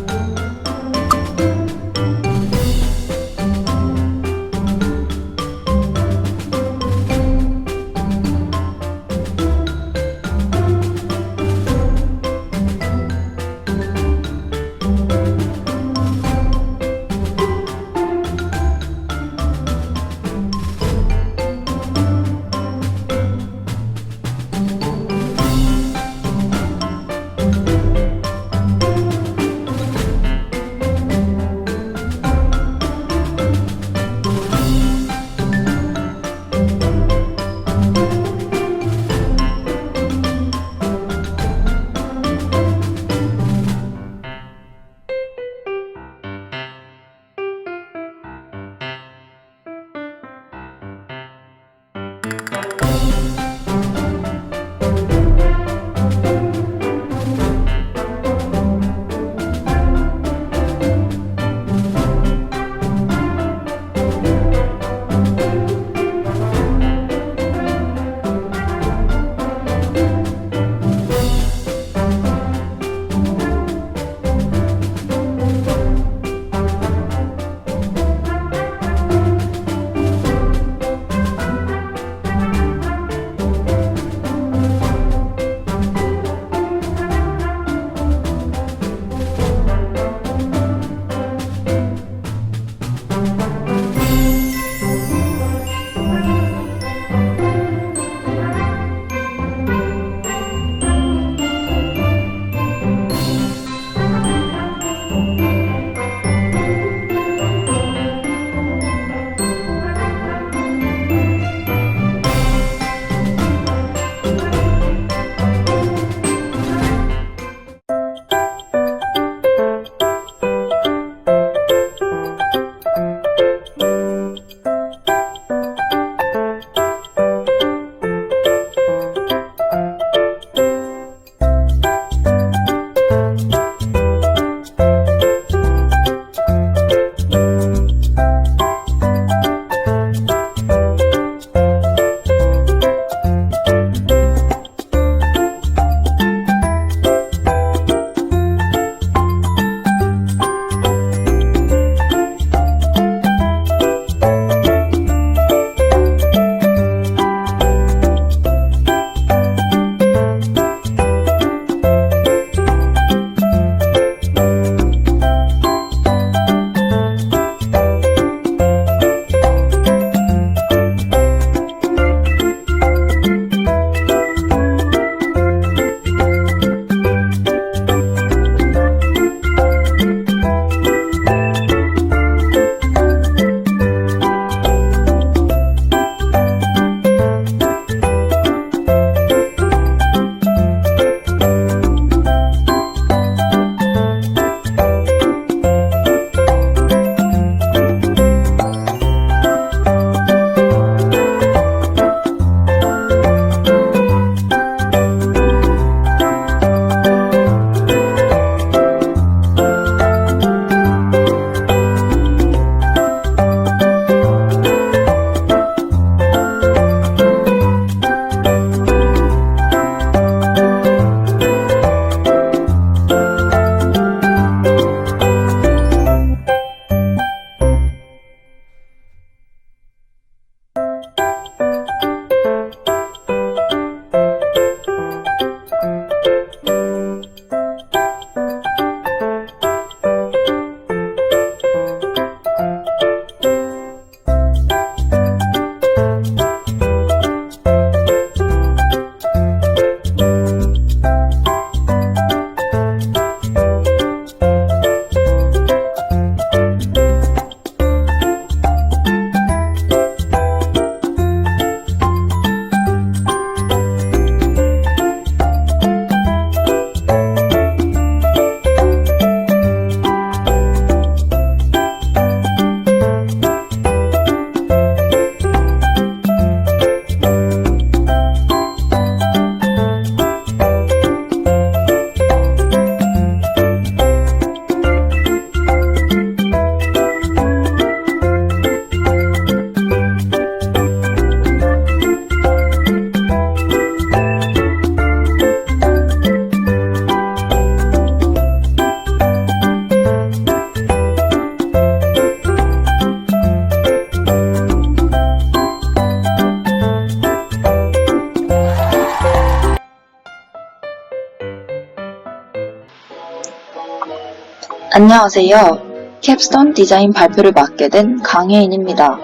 Speaker 14: 안녕하세요. 캡스톤 디자인 발표를 맡게 된 강혜인입니다.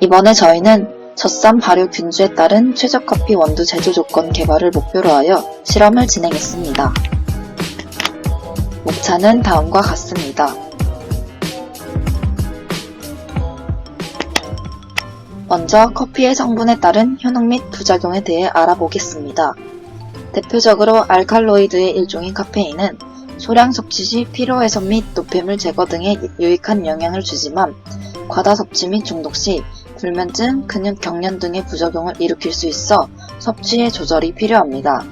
Speaker 14: 이번에 저희는 젖산 발효 균주에 따른 최저커피 원두 제조 조건 개발을 목표로 하여 실험을 진행했습니다. 목차는 다음과 같습니다. 먼저 커피의 성분에 따른 효능 및 부작용에 대해 알아보겠습니다. 대표적으로 알칼로이드의 일종인 카페인은 소량 섭취 시 피로 해소 및 노폐물 제거 등에 유익한 영향을 주지만 과다 섭취 및 중독 시 불면증, 근육 경련 등의 부작용을 일으킬 수 있어 섭취의 조절이 필요합니다.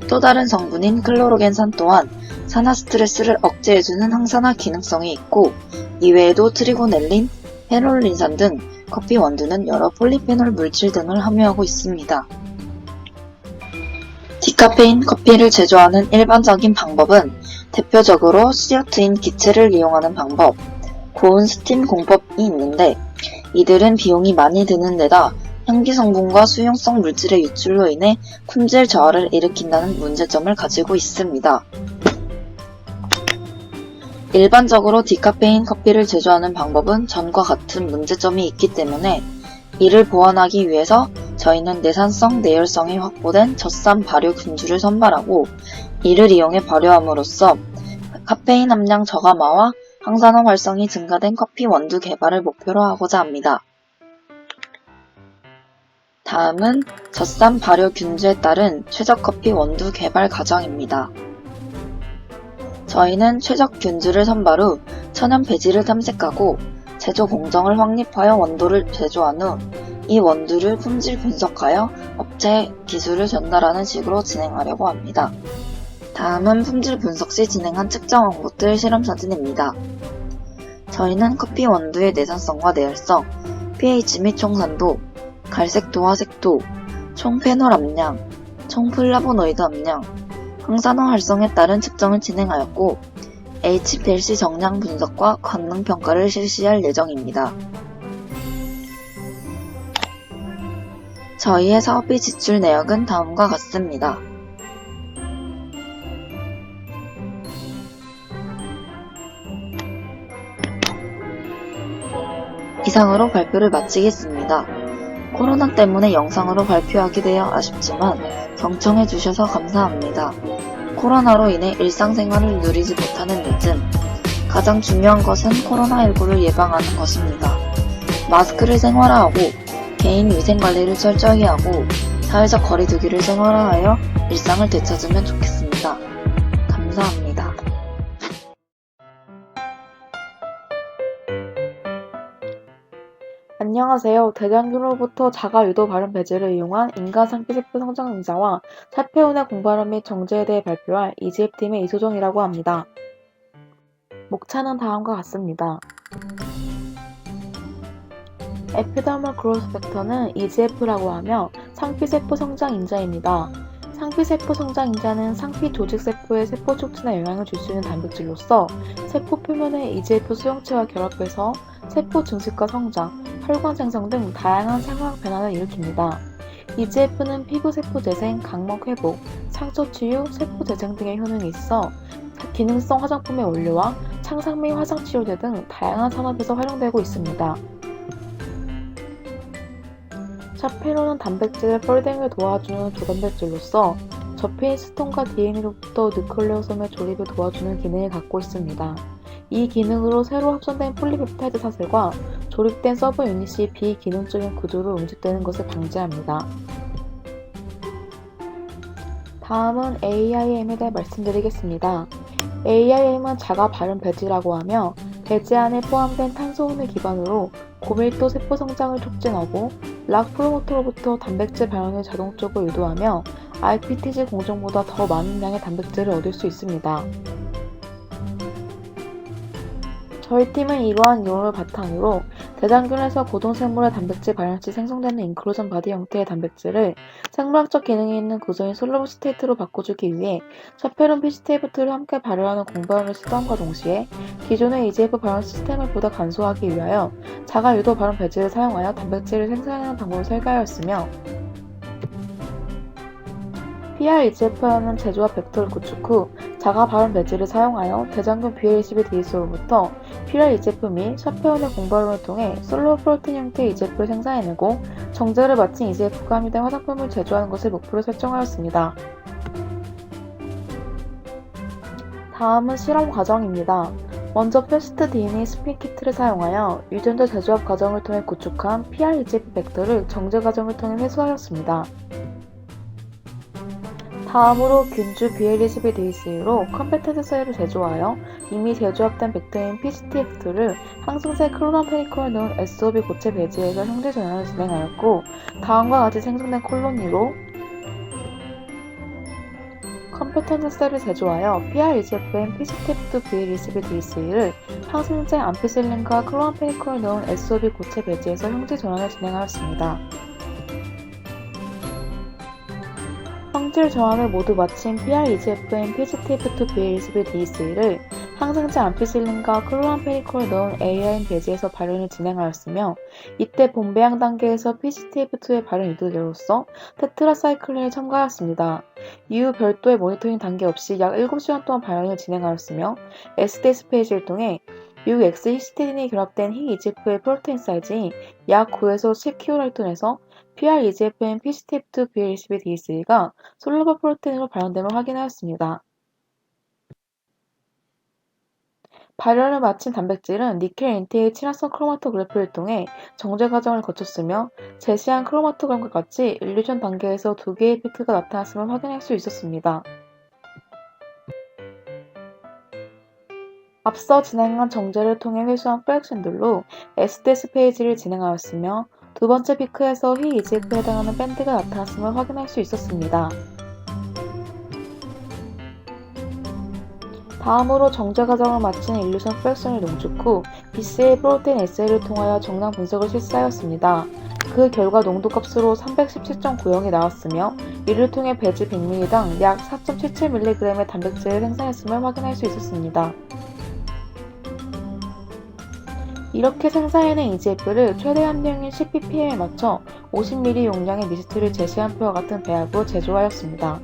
Speaker 14: 또 다른 성분인 클로로겐산 또한 산화 스트레스를 억제해주는 항산화 기능성이 있고 이외에도 트리고넬린, 페놀린산 등 커피 원두는 여러 폴리페놀 물질 등을 함유하고 있습니다. 디카페인 커피를 제조하는 일반적인 방법은 대표적으로 CO2인 기체를 이용하는 방법, 고온 스팀 공법이 있는데 이들은 비용이 많이 드는 데다 향기 성분과 수용성 물질의 유출로 인해 품질 저하를 일으킨다는 문제점을 가지고 있습니다. 일반적으로 디카페인 커피를 제조하는 방법은 전과 같은 문제점이 있기 때문에 이를 보완하기 위해서 저희는 내산성, 내열성이 확보된 젖산 발효 균주를 선발하고 이를 이용해 발효함으로써 카페인 함량 저감화와 항산화 활성이 증가된 커피 원두 개발을 목표로 하고자 합니다. 다음은 젖산 발효 균주에 따른 최저커피 원두 개발 과정입니다. 저희는 최적 균주를 선발 후 천연 배지를 탐색하고 제조 공정을 확립하여 원두를 제조한 후 이 원두를 품질 분석하여 업체 기술을 전달하는 식으로 진행하려고 합니다. 다음은 품질 분석 시 진행한 측정한 것들 실험 사진입니다. 저희는 커피 원두의 내산성과 내열성, pH 및 총산도, 갈색도와 색도, 총 페놀 함량, 총 플라보노이드 함량, 항산화 활성에 따른 측정을 진행하였고 HPLC 정량 분석과 관능 평가를 실시할 예정입니다. 저희의 사업비 지출 내역은 다음과 같습니다. 이상으로 발표를 마치겠습니다. 코로나 때문에 영상으로 발표하게 되어 아쉽지만 경청해주셔서 감사합니다. 코로나로 인해 일상생활을 누리지 못하는 요즘 가장 중요한 것은 코로나19를 예방하는 것입니다. 마스크를 생활화하고 개인 위생관리를 철저히 하고 사회적 거리두기를 생활화하여 일상을 되찾으면 좋겠습니다. 감사합니다.
Speaker 15: 안녕하세요. 대장균으로부터 자가 유도 발효 배지를 이용한 인간 상피세포 성장 응자와 차폐온의 공발효 및 정제에 대해 발표할 EGF팀의 이소정이라고 합니다. 목차는 다음과 같습니다. 에피더멀 그로스 팩터는 EGF라고 하며 상피세포 성장 인자입니다. 상피세포 성장 인자는 상피 조직세포의 세포 촉진에 영향을 줄 수 있는 단백질로서 세포 표면의 EGF 수용체와 결합해서 세포 증식과 성장, 혈관 생성 등 다양한 생화학 변화를 일으킵니다. EGF는 피부세포 재생, 각막 회복, 상처 치유, 세포 재생 등의 효능이 있어 기능성 화장품의 원료와 창상 및 화상치료제 등 다양한 산업에서 활용되고 있습니다. 차페론은 단백질의 폴딩을 도와주는 조단백질로서 접힌 스톤과 DNA로부터 누클레오솜의 조립을 도와주는 기능을 갖고 있습니다. 이 기능으로 새로 합성된 폴리펩타이드 사슬과 조립된 서브 유닛이 비기능적인 구조로 응집되는 것을 방지합니다. 다음은 AIM에 대해 말씀드리겠습니다. AIM은 자가 발효 배지라고 하며 배지 안에 포함된 탄소음을 기반으로 고밀도 세포 성장을 촉진하고 락 프로모터로부터 단백질 발현을 자동적으로 유도하며 RPTG 공정보다 더 많은 양의 단백질을 얻을 수 있습니다. 저희 팀은 이러한 이론을 바탕으로 대장균에서 고동생물의 단백질 발현 시 생성되는 인클루전 바디 형태의 단백질을 생물학적 기능이 있는 구조인 솔루블 스테이트로 바꿔주기 위해 차페론 PCT부트를 함께 발효하는 공발효를 시도함과 동시에 기존의 EGF 발현 시스템을 보다 간소화하기 위하여 자가 유도 발현 배지를 사용하여 단백질을 생산하는 방법을 설계하였으며 PR EGF라는 제조와 벡터를 구축 후 자가 발효 배지를 사용하여 대장균 BL22DS로부터 필요한 EGF 및 샤페온의 공발론을 통해 솔로 프로틴 형태의 EGF를 생산해내고 정제를 마친 EGF가 함유된 화장품을 제조하는 것을 목표로 설정하였습니다. 다음은 실험 과정입니다. 먼저 패스트 DNA 스핀 키트를 사용하여 유전자 재조합 과정을 통해 구축한 PR-EGF 벡터를 정제 과정을 통해 회수하였습니다. 다음으로 균주 BL22DS로 컴패턴트 셀을 제조하여 이미 제조합된 벡터인 PCTF2를 항생제 클로람페니콜을 넣은 SOB 고체 배지에서 형제 전환을 진행하였고 다음과 같이 생성된 콜로니로 컴패턴트 셀을 제조하여 PR-EGF인 PCTF2 BL22DS를 항생제 암피실린과 클로람페니콜을 넣은 SOB 고체 배지에서 형제 전환을 진행하였습니다. 형질 전환을 모두 마친 PR-EGF인 PCTF2 BL22DS를 항생제 암피실린과 클로람페니콜을 넣은 AIN 배지에서 발현을 진행하였으며 이때 본배양 단계에서 PCTF2의 발현 이도제로서 테트라사이클린을 첨가하였습니다. 이후 별도의 모니터링 단계 없이 약 7시간 동안 발현을 진행하였으며 SDS 페이지를 통해 미국 X-히스티딘이 결합된 흰 EGF의 프로테인 사이즈인 약 9에서 10kD에서 PR-EGF인 PCTF2 BL22DS가 솔루버 프로테인으로 발현됨을 확인하였습니다. 발현을 마친 단백질은 니켈 NTA 친화성 크로마토그래프를 통해 정제 과정을 거쳤으며 제시한 크로마토그램과 같이 일루전 단계에서 두 개의 이펙트가 나타났음을 확인할 수 있었습니다. 앞서 진행한 정제를 통해 회수한 플렉 샌들로 SDS 페이지를 진행하였으며 두 번째 피크에서 휘 EGF에 해당하는 밴드가 나타났음을 확인할 수 있었습니다. 다음으로 정제 과정을 마친 일루션 프랙션을 농축 후 BCA 프로테인 에세이를 통하여 정량 분석을 실시하였습니다. 그 결과 농도값으로 317.90이 나왔으며 이를 통해 배지 100ml당 약 4.77mg의 단백질을 생산했음을 확인할 수 있었습니다. 이렇게 생산해낸 EGF를 최대 함량인 10ppm에 맞춰 50ml 용량의 미스트를 제시한 표와 같은 배합으로 제조하였습니다.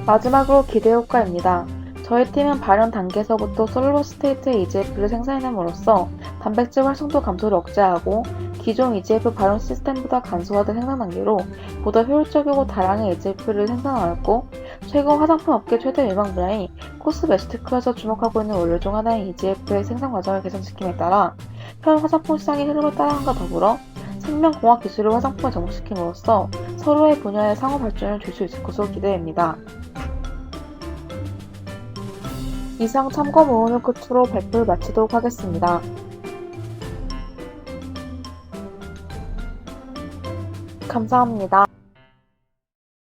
Speaker 15: 마지막으로 기대 효과입니다. 저희 팀은 발현 단계에서부터 솔로 스테이트의 EGF를 생산함으로써 단백질 활성도 감소를 억제하고 기존 EGF 발현 시스템보다 간소화된 생산 단계로 보다 효율적이고 다량의 EGF를 생산하였고 최근 화장품 업계 최대 유망 분야인 코스메티크에서 주목하고 있는 원료 중 하나인 EGF의 생산 과정을 개선시킴에 따라 현 화장품 시장의 흐름을 따라간과 더불어 생명공학 기술을 화장품에 접목시킴으로써 서로의 분야의 상호 발전을 줄 수 있을 것으로 기대됩니다. 이상 참고 모음을 끝으로 발표를 마치도록 하겠습니다. 감사합니다.